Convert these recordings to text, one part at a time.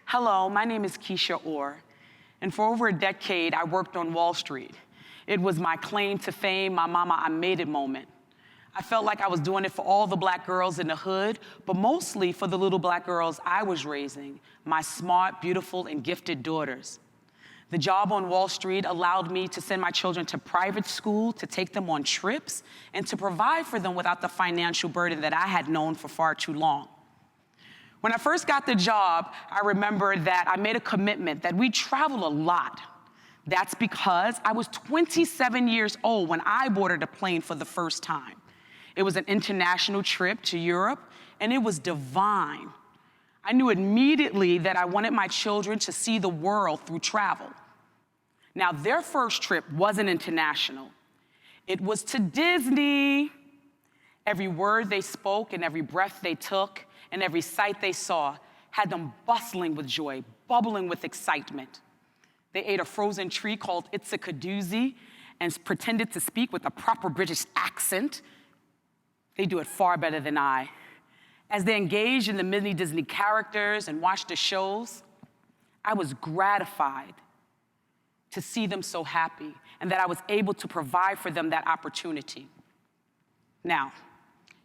Hello, my name is Keisha Orr, and for over a decade, I worked on Wall Street. It was my claim to fame, my mama, I made it moment. I felt like I was doing it for all the black girls in the hood, but mostly for the little black girls I was raising, my smart, beautiful, and gifted daughters. The job on Wall Street allowed me to send my children to private school, to take them on trips, and to provide for them without the financial burden that I had known for far too long. When I first got the job, I remember that I made a commitment that we'd travel a lot. That's because I was 27 years old when I boarded a plane for the first time. It was an international trip to Europe, and it was divine. I knew immediately that I wanted my children to see the world through travel. Now, their first trip wasn't international. It was to Disney. Every word they spoke and every breath they took and every sight they saw had them bustling with joy, bubbling with excitement. They ate a frozen treat called It's a Kadoozy and pretended to speak with a proper British accent. They do it far better than I. As they engaged in the mini Disney characters and watched the shows, I was gratified to see them so happy and that I was able to provide for them that opportunity. Now,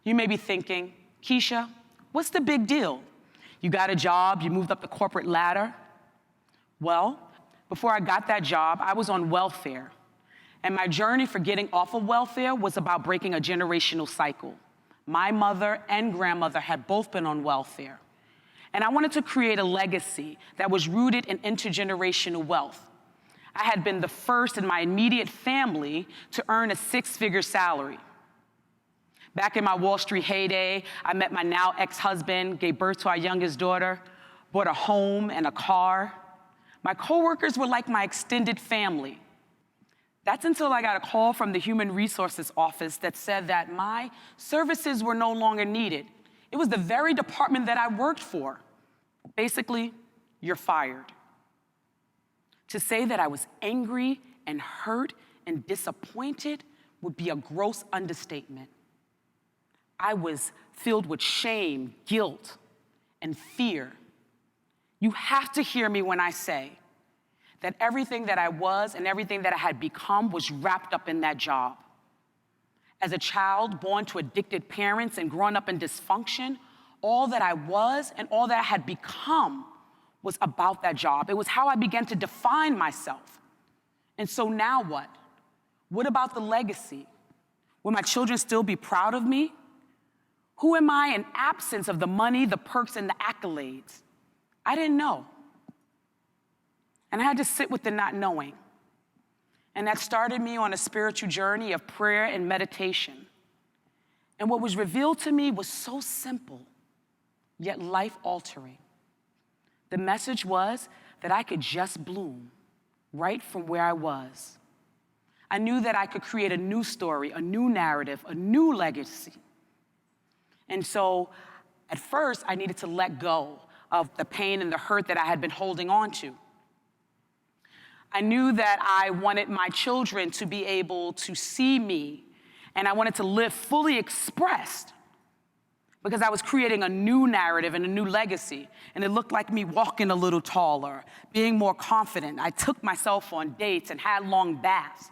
you may be thinking, Keisha, what's the big deal? You got a job, you moved up the corporate ladder. Well, before I got that job, I was on welfare. And my journey for getting off of welfare was about breaking a generational cycle. My mother and grandmother had both been on welfare. And I wanted to create a legacy that was rooted in intergenerational wealth. I had been the first in my immediate family to earn a six-figure salary. Back in my Wall Street heyday, I met my now ex-husband, gave birth to our youngest daughter, bought a home and a car. My coworkers were like my extended family. That's until I got a call from the Human Resources Office that said that my services were no longer needed. It was the very department that I worked for. Basically, you're fired. To say that I was angry and hurt and disappointed would be a gross understatement. I was filled with shame, guilt, and fear. You have to hear me when I say that everything that I was and everything that I had become was wrapped up in that job. As a child born to addicted parents and growing up in dysfunction, all that I was and all that I had become was about that job. It was how I began to define myself. And so now what? What about the legacy? Will my children still be proud of me? Who am I in absence of the money, the perks, and the accolades? I didn't know. And I had to sit with the not knowing. And that started me on a spiritual journey of prayer and meditation. And what was revealed to me was so simple, yet life-altering. The message was that I could just bloom right from where I was. I knew that I could create a new story, a new narrative, a new legacy. And so, at first, I needed to let go of the pain and the hurt that I had been holding on to. I knew that I wanted my children to be able to see me, and I wanted to live fully expressed because I was creating a new narrative and a new legacy, and it looked like me walking a little taller, being more confident. I took myself on dates and had long baths.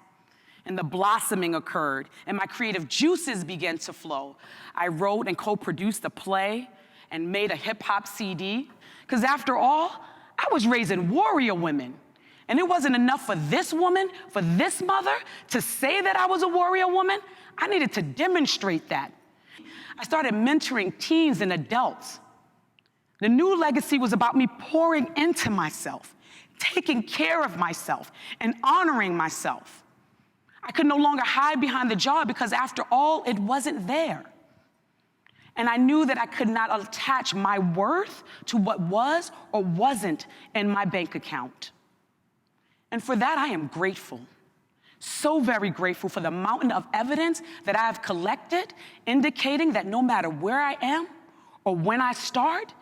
And the blossoming occurred, and my creative juices began to flow. I wrote and co-produced a play and made a hip-hop CD, because after all, I was raising warrior women. And it wasn't enough for this woman, for this mother, to say that I was a warrior woman. I needed to demonstrate that. I started mentoring teens and adults. The new legacy was about me pouring into myself, taking care of myself, and honoring myself. I could no longer hide behind the job because after all, it wasn't there. And I knew that I could not attach my worth to what was or wasn't in my bank account. And for that, I am grateful. So very grateful for the mountain of evidence that I have collected, indicating that no matter where I am or when I start,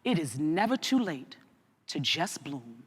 it is never too late to just bloom.